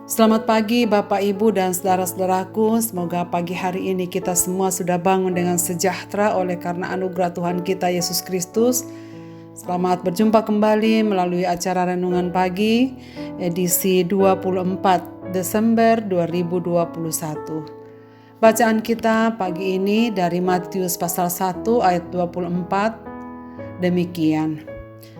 Selamat pagi Bapak, Ibu, dan saudara-saudaraku. Semoga pagi hari ini kita semua sudah bangun dengan sejahtera oleh karena anugerah Tuhan kita Yesus Kristus. Selamat berjumpa kembali melalui acara Renungan Pagi edisi 24 Desember 2021. Bacaan kita pagi ini dari Matius pasal 1 ayat 24 demikian.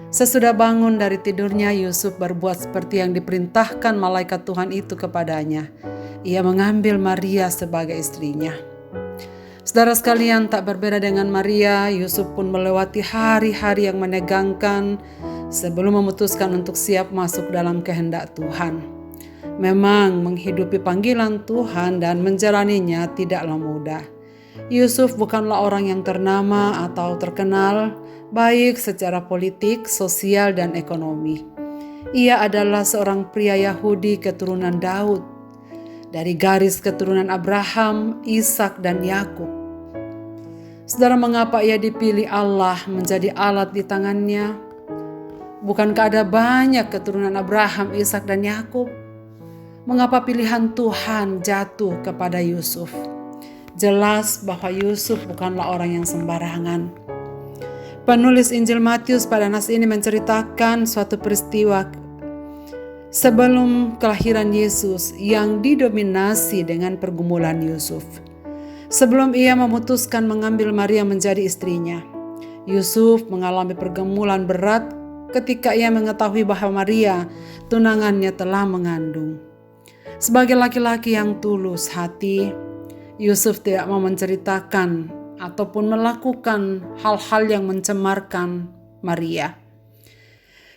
Sesudah bangun dari tidurnya, Yusuf berbuat seperti yang diperintahkan malaikat Tuhan itu kepadanya. Ia mengambil Maria sebagai istrinya. Saudara sekalian, tak berbeda dengan Maria, Yusuf pun melewati hari-hari yang menegangkan sebelum memutuskan untuk siap masuk dalam kehendak Tuhan. Memang menghidupi panggilan Tuhan dan menjalaninya tidaklah mudah. Yusuf bukanlah orang yang ternama atau terkenal, baik secara politik, sosial, dan ekonomi. Ia adalah seorang pria Yahudi keturunan Daud, dari garis keturunan Abraham, Ishak, dan Yakub. Saudara, mengapa ia dipilih Allah menjadi alat di tangannya? Bukankah ada banyak keturunan Abraham, Ishak, dan Yakub? Mengapa pilihan Tuhan jatuh kepada Yusuf? Jelas bahwa Yusuf bukanlah orang yang sembarangan. Penulis Injil Matius pada nas ini menceritakan suatu peristiwa sebelum kelahiran Yesus yang didominasi dengan pergumulan Yusuf. Sebelum ia memutuskan mengambil Maria menjadi istrinya, Yusuf mengalami pergumulan berat ketika ia mengetahui bahwa Maria, tunangannya, telah mengandung. Sebagai laki-laki yang tulus hati, Yusuf tidak mau menceritakan ataupun melakukan hal-hal yang mencemarkan Maria.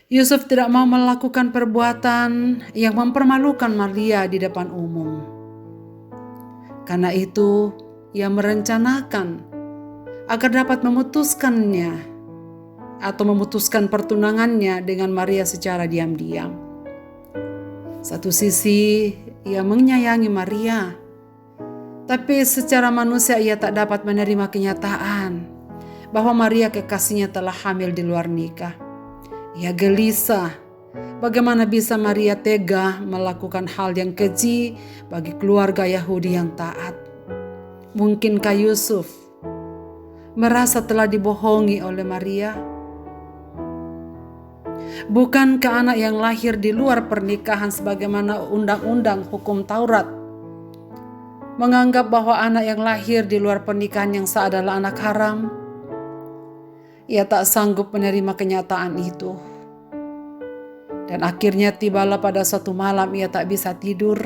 Yusuf tidak mau melakukan perbuatan yang mempermalukan Maria di depan umum. Karena itu, ia merencanakan agar dapat memutuskannya atau memutuskan pertunangannya dengan Maria secara diam-diam. Satu sisi, ia menyayangi Maria, tapi secara manusia ia tak dapat menerima kenyataan bahwa Maria kekasihnya telah hamil di luar nikah. Ia gelisah, bagaimana bisa Maria tega melakukan hal yang keji bagi keluarga Yahudi yang taat. Mungkinkah Yusuf merasa telah dibohongi oleh Maria? Bukankah anak yang lahir di luar pernikahan sebagaimana undang-undang hukum Taurat menganggap bahwa anak yang lahir di luar pernikahan yang sah adalah anak haram? Ia tak sanggup menerima kenyataan itu. Dan akhirnya tibalah pada suatu malam ia tak bisa tidur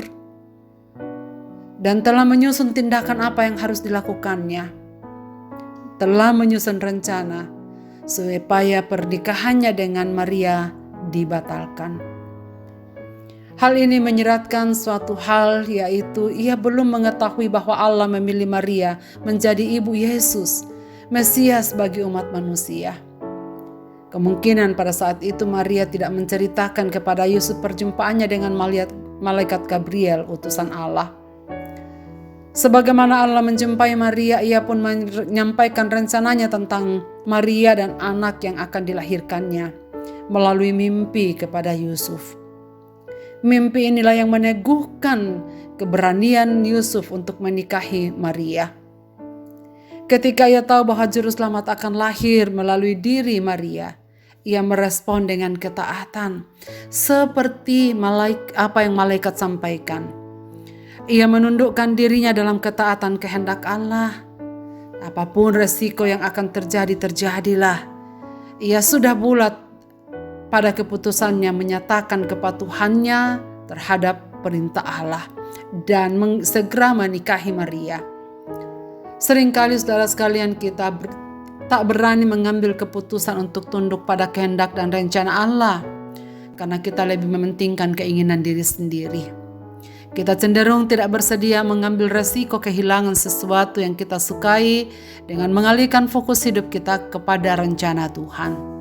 dan telah menyusun tindakan apa yang harus dilakukannya. Telah menyusun rencana supaya pernikahannya dengan Maria dibatalkan. Hal ini menyeratkan suatu hal, yaitu ia belum mengetahui bahwa Allah memilih Maria menjadi ibu Yesus, Mesias bagi umat manusia. Kemungkinan pada saat itu Maria tidak menceritakan kepada Yusuf perjumpaannya dengan malaikat Gabriel, utusan Allah. Sebagaimana Allah menjumpai Maria, ia pun menyampaikan rencananya tentang Maria dan anak yang akan dilahirkannya melalui mimpi kepada Yusuf. Mimpi inilah yang meneguhkan keberanian Yusuf untuk menikahi Maria. Ketika ia tahu bahwa juru selamat akan lahir melalui diri Maria, ia merespon dengan ketaatan seperti apa yang malaikat sampaikan. Ia menundukkan dirinya dalam ketaatan kehendak Allah. Apapun resiko yang akan terjadi, terjadilah. Ia sudah bulat pada keputusannya menyatakan kepatuhannya terhadap perintah Allah dan segera menikahi Maria. Seringkali saudara sekalian, kita tak berani mengambil keputusan untuk tunduk pada kehendak dan rencana Allah karena kita lebih mementingkan keinginan diri sendiri. Kita cenderung tidak bersedia mengambil resiko kehilangan sesuatu yang kita sukai dengan mengalihkan fokus hidup kita kepada rencana Tuhan.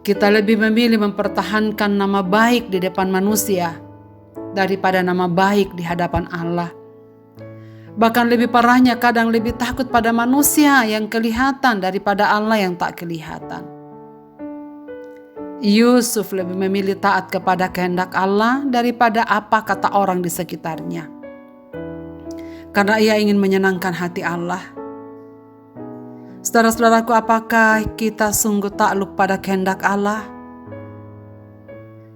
Kita lebih memilih mempertahankan nama baik di depan manusia daripada nama baik di hadapan Allah. Bahkan lebih parahnya, kadang lebih takut pada manusia yang kelihatan daripada Allah yang tak kelihatan. Yusuf lebih memilih taat kepada kehendak Allah daripada apa kata orang di sekitarnya. Karena ia ingin menyenangkan hati Allah. Saudara-saudaraku, apakah kita sungguh takluk pada kehendak Allah?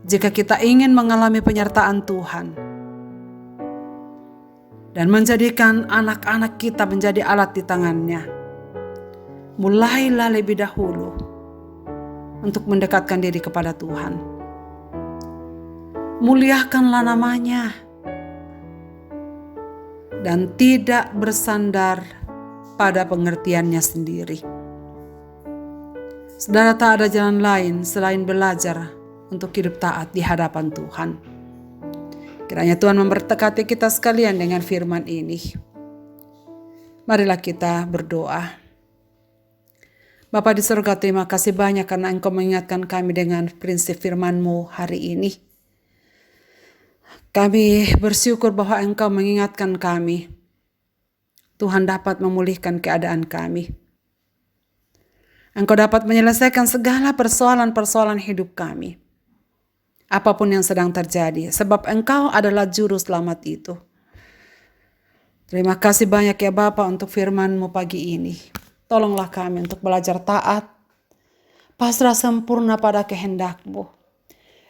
Jika kita ingin mengalami penyertaan Tuhan dan menjadikan anak-anak kita menjadi alat di tangannya, mulailah lebih dahulu untuk mendekatkan diri kepada Tuhan. Muliakanlah namanya dan tidak bersandar pada pengertiannya sendiri. Saudara, tak ada jalan lain selain belajar untuk hidup taat di hadapan Tuhan. Kiranya Tuhan memberkati kita sekalian dengan firman ini. Marilah kita berdoa. Bapa di surga, terima kasih banyak karena Engkau mengingatkan kami dengan prinsip firman-Mu hari ini. Kami bersyukur bahwa Engkau mengingatkan kami. Tuhan dapat memulihkan keadaan kami. Engkau dapat menyelesaikan segala persoalan-persoalan hidup kami. Apapun yang sedang terjadi, sebab Engkau adalah juru selamat itu. Terima kasih banyak ya Bapa untuk firman-Mu pagi ini. Tolonglah kami untuk belajar taat, pasrah sempurna pada kehendak-Mu,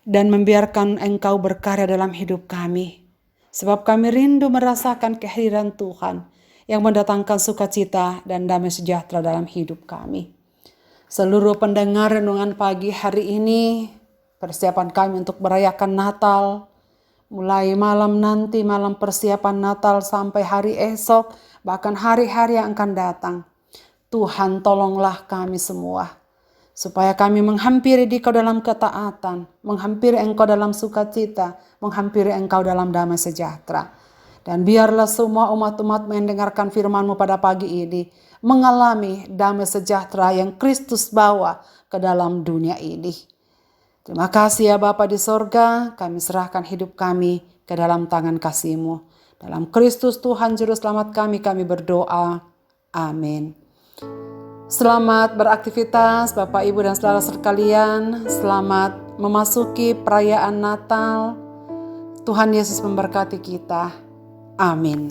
dan membiarkan Engkau berkarya dalam hidup kami. Sebab kami rindu merasakan kehadiran Tuhan yang mendatangkan sukacita dan damai sejahtera dalam hidup kami. Seluruh pendengar renungan pagi hari ini, persiapan kami untuk merayakan Natal, mulai malam nanti, malam persiapan Natal sampai hari esok, bahkan hari-hari yang akan datang. Tuhan, tolonglah kami semua, supaya kami menghampiri Dikau dalam ketaatan, menghampiri Engkau dalam sukacita, menghampiri Engkau dalam damai sejahtera. Dan biarlah semua umat-umat mendengarkan firman-Mu pada pagi ini, mengalami damai sejahtera yang Kristus bawa ke dalam dunia ini. Terima kasih ya Bapa di sorga, kami serahkan hidup kami ke dalam tangan kasih-Mu. Dalam Kristus Tuhan Juru Selamat kami berdoa. Amin. Selamat beraktivitas Bapak, Ibu, dan saudara sekalian. Selamat memasuki perayaan Natal. Tuhan Yesus memberkati kita. Amin.